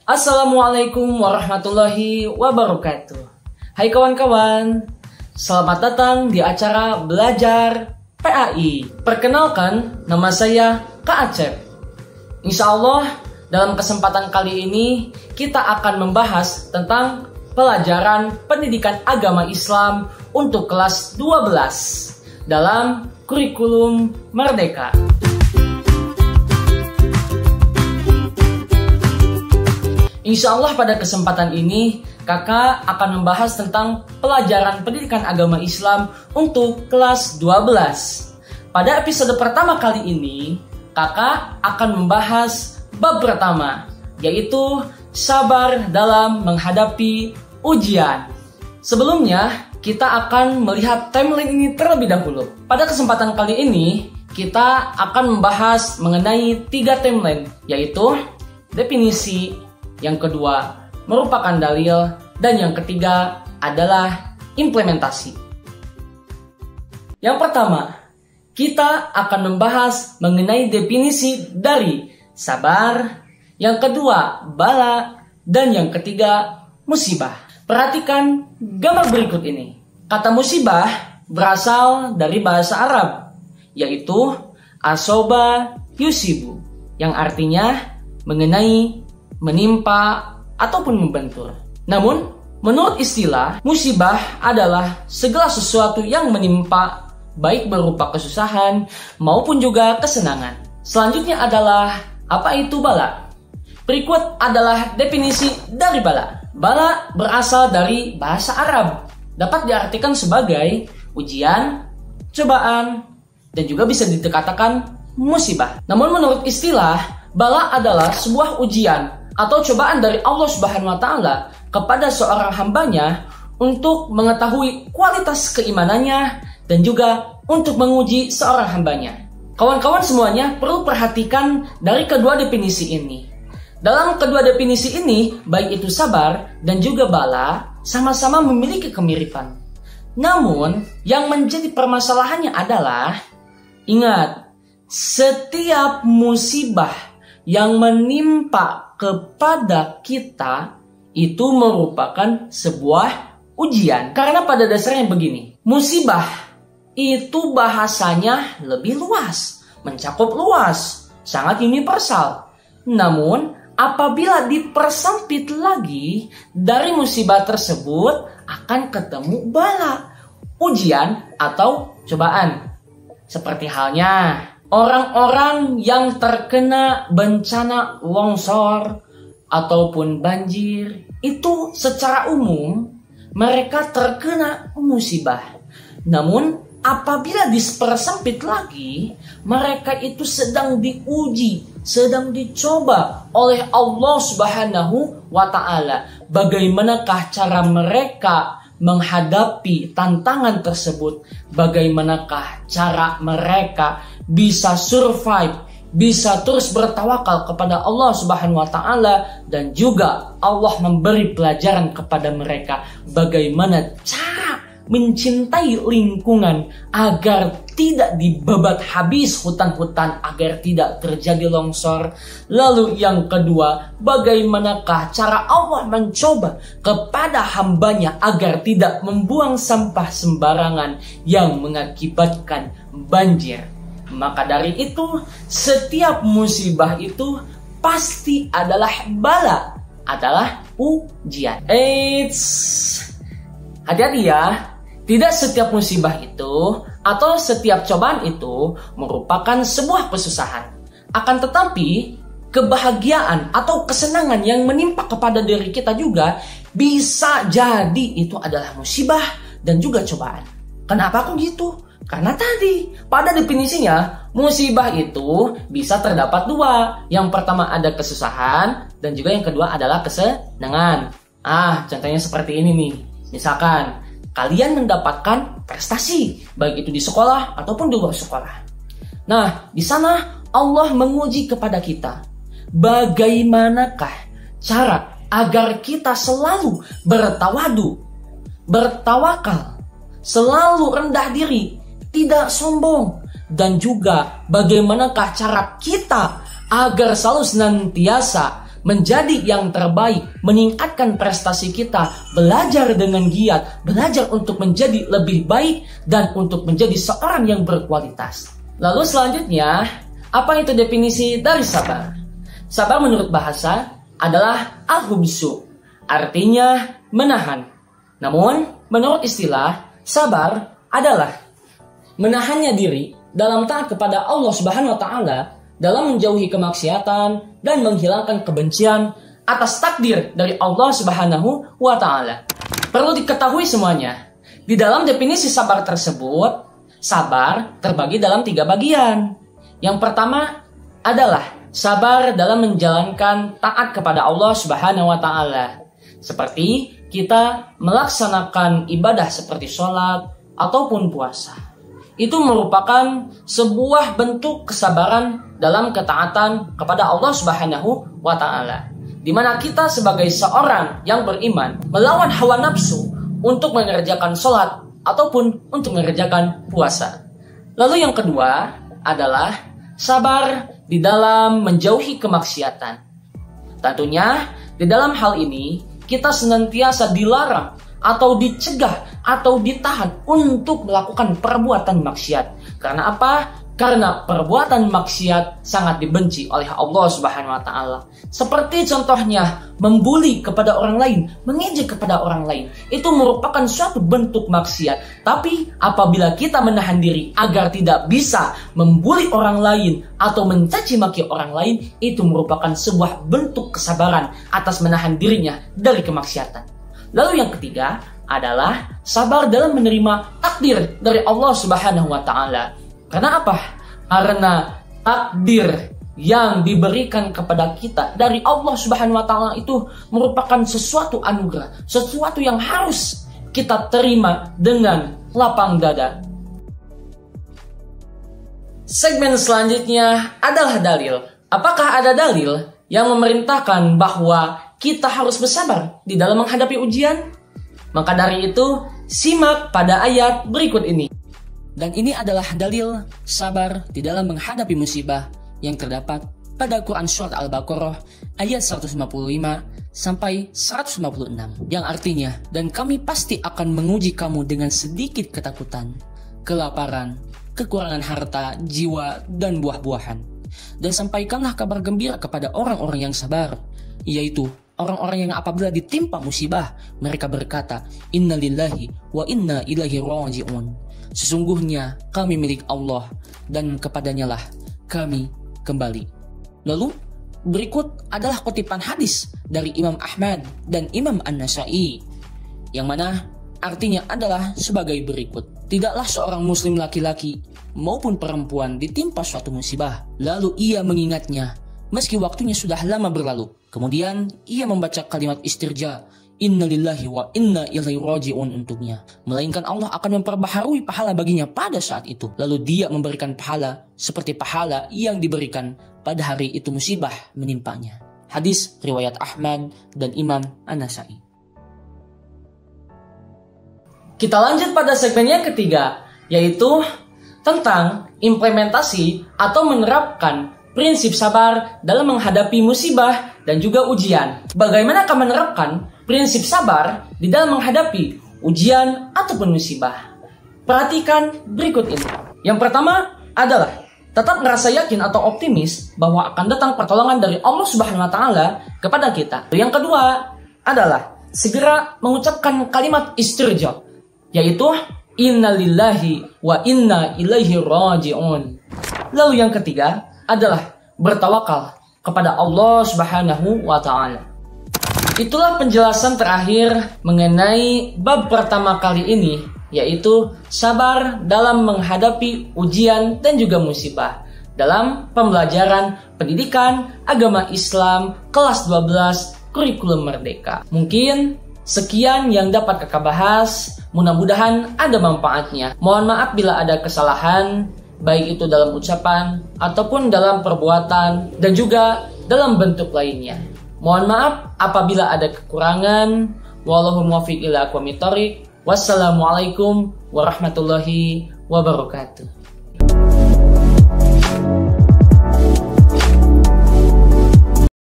Assalamualaikum warahmatullahi wabarakatuh. Hai kawan-kawan, selamat datang di acara Belajar PAI. Perkenalkan, nama saya Kak Acep. Insya Allah, dalam kesempatan kali ini kita akan membahas tentang pelajaran pendidikan agama Islam untuk kelas 12 dalam kurikulum Merdeka. Insya Allah pada kesempatan ini kakak akan membahas tentang pelajaran pendidikan agama Islam untuk kelas 12. Pada episode pertama kali ini kakak akan membahas bab pertama, yaitu sabar dalam menghadapi ujian. Sebelumnya kita akan melihat timeline ini terlebih dahulu. Pada kesempatan kali ini kita akan membahas mengenai 3 timeline, yaitu definisi, yang kedua merupakan dalil, dan yang ketiga adalah implementasi. Yang pertama, kita akan membahas mengenai definisi dari sabar, yang kedua bala, dan yang ketiga musibah. Perhatikan gambar berikut ini. Kata musibah berasal dari bahasa Arab, yaitu asoba yusibu, yang artinya mengenai, menimpa, ataupun membentur. Namun, menurut istilah, musibah adalah segala sesuatu yang menimpa, baik berupa kesusahan maupun juga kesenangan. Selanjutnya adalah, apa itu bala? Berikut adalah definisi dari bala. Bala berasal dari bahasa Arab, dapat diartikan sebagai ujian, cobaan, dan juga bisa dikatakan musibah. Namun menurut istilah, bala adalah sebuah ujian atau cobaan dari Allah Subhanahu wa Ta'ala kepada seorang hambanya untuk mengetahui kualitas keimanannya dan juga untuk menguji seorang hambanya. Kawan-kawan semuanya perlu perhatikan dari kedua definisi ini. Dalam kedua definisi ini, baik itu sabar dan juga bala, sama-sama memiliki kemiripan. Namun, yang menjadi permasalahannya adalah, ingat, setiap musibah yang menimpa kepada kita itu merupakan sebuah ujian. Karena pada dasarnya begini, musibah itu bahasanya lebih luas, mencakup luas, sangat universal. Namun, apabila dipersempit lagi, dari musibah tersebut akan ketemu bala, ujian atau cobaan. Seperti halnya orang-orang yang terkena bencana longsor ataupun banjir, itu secara umum mereka terkena musibah. Namun apabila dipersempit lagi, mereka itu sedang diuji, sedang dicoba oleh Allah Subhanahu wa Ta'ala. Bagaimanakah cara mereka menghadapi tantangan tersebut? Bagaimanakah cara mereka bisa survive, bisa terus bertawakal kepada Allah Subhanahu wa Ta'ala, dan juga Allah memberi pelajaran kepada mereka bagaimana cara mencintai lingkungan agar tidak dibabat habis hutan-hutan, agar tidak terjadi longsor. Lalu yang kedua, bagaimanakah cara Allah mencoba kepada hambanya agar tidak membuang sampah sembarangan yang mengakibatkan banjir. Maka dari itu, setiap musibah itu pasti adalah bala, adalah ujian. Hati-hati ya. Tidak setiap musibah itu atau setiap cobaan itu merupakan sebuah kesusahan. Akan tetapi, kebahagiaan atau kesenangan yang menimpa kepada diri kita juga bisa jadi itu adalah musibah dan juga cobaan. Kenapa kok gitu? Karena tadi, pada definisinya, musibah itu bisa terdapat 2. Yang pertama ada kesusahan, dan juga yang kedua adalah kesenangan. Contohnya seperti ini nih. Misalkan, kalian mendapatkan prestasi, baik itu di sekolah ataupun di luar sekolah. Nah, di sana Allah menguji kepada kita. Bagaimanakah cara agar kita selalu bertawadu, bertawakal, selalu rendah diri, tidak sombong, dan juga bagaimanakah cara kita agar selalu senantiasa menjadi yang terbaik, meningkatkan prestasi kita, belajar dengan giat, belajar untuk menjadi lebih baik, dan untuk menjadi seorang yang berkualitas. Lalu selanjutnya, apa itu definisi dari sabar? Sabar menurut bahasa adalah al-hubsu, artinya menahan. Namun, menurut istilah, sabar adalah menahannya diri dalam taat kepada Allah Subhanahu wa taala, dalam menjauhi kemaksiatan dan menghilangkan kebencian atas takdir dari Allah Subhanahu wa taala. Perlu diketahui semuanya, di dalam definisi sabar tersebut, sabar terbagi dalam 3 bagian. Yang pertama adalah sabar dalam menjalankan taat kepada Allah Subhanahu wa taala. Seperti kita melaksanakan ibadah seperti sholat ataupun puasa. Itu merupakan sebuah bentuk kesabaran dalam ketaatan kepada Allah Subhanahu wa taala. Di mana kita sebagai seorang yang beriman melawan hawa nafsu untuk mengerjakan sholat ataupun untuk mengerjakan puasa. Lalu yang kedua adalah sabar di dalam menjauhi kemaksiatan. Tentunya di dalam hal ini kita senantiasa dilarang atau dicegah atau ditahan untuk melakukan perbuatan maksiat. Karena apa? Karena perbuatan maksiat sangat dibenci oleh Allah Subhanahu wa taala. Seperti contohnya membuli kepada orang lain, mengejek kepada orang lain. Itu merupakan suatu bentuk maksiat. Tapi apabila kita menahan diri agar tidak bisa membuli orang lain atau mencaci maki orang lain, itu merupakan sebuah bentuk kesabaran atas menahan dirinya dari kemaksiatan. Lalu yang ketiga adalah sabar dalam menerima takdir dari Allah Subhanahu wa taala. Karena apa? Karena takdir yang diberikan kepada kita dari Allah Subhanahu wa taala itu merupakan sesuatu anugerah, sesuatu yang harus kita terima dengan lapang dada. Segmen selanjutnya adalah dalil. Apakah ada dalil yang memerintahkan bahwa kita harus bersabar di dalam menghadapi ujian? Maka dari itu, simak pada ayat berikut ini. Dan ini adalah dalil sabar di dalam menghadapi musibah yang terdapat pada Quran Surat Al-Baqarah ayat 155 sampai 156. Yang artinya, dan kami pasti akan menguji kamu dengan sedikit ketakutan, kelaparan, kekurangan harta, jiwa, dan buah-buahan. Dan sampaikanlah kabar gembira kepada orang-orang yang sabar, yaitu orang-orang yang apabila ditimpa musibah, mereka berkata, Inna lillahi wa inna ilaihi raji'un. Sesungguhnya kami milik Allah dan kepadanya lah kami kembali. Lalu berikut adalah kutipan hadis dari Imam Ahmad dan Imam An-Nasai, yang mana artinya adalah sebagai berikut. Tidaklah seorang muslim laki-laki maupun perempuan ditimpa suatu musibah, lalu ia mengingatnya meski waktunya sudah lama berlalu. Kemudian ia membaca kalimat istirja, Inna lillahi wa inna ilaihi raji'un untuknya. Melainkan Allah akan memperbaharui pahala baginya pada saat itu. Lalu dia memberikan pahala seperti pahala yang diberikan pada hari itu musibah menimpanya. Hadis riwayat Ahmad dan Imam An-Nasai. Kita lanjut pada segmen yang ketiga, yaitu tentang implementasi atau menerapkan prinsip sabar dalam menghadapi musibah dan juga ujian. Bagaimana akan menerapkan prinsip sabar di dalam menghadapi ujian ataupun musibah? Perhatikan berikut ini. Yang pertama adalah tetap merasa yakin atau optimis bahwa akan datang pertolongan dari Allah Subhanahu wa taala kepada kita. Yang kedua adalah segera mengucapkan kalimat istirja, yaitu Inna lillahi wa inna ilaihi raji'un. Lalu yang ketiga adalah bertawakal kepada Allah Subhanahu wa taala. Itulah penjelasan terakhir mengenai bab pertama kali ini, yaitu sabar dalam menghadapi ujian dan juga musibah dalam pembelajaran pendidikan agama Islam kelas 12 kurikulum merdeka. Mungkin sekian yang dapat kakak bahas, mudah-mudahan ada manfaatnya. Mohon maaf bila ada kesalahan, baik itu dalam ucapan ataupun dalam perbuatan dan juga dalam bentuk lainnya. Mohon maaf apabila ada kekurangan. Wallahu muwaffiq ila aqwamit thoriq. Wassalamualaikum warahmatullahi wabarakatuh.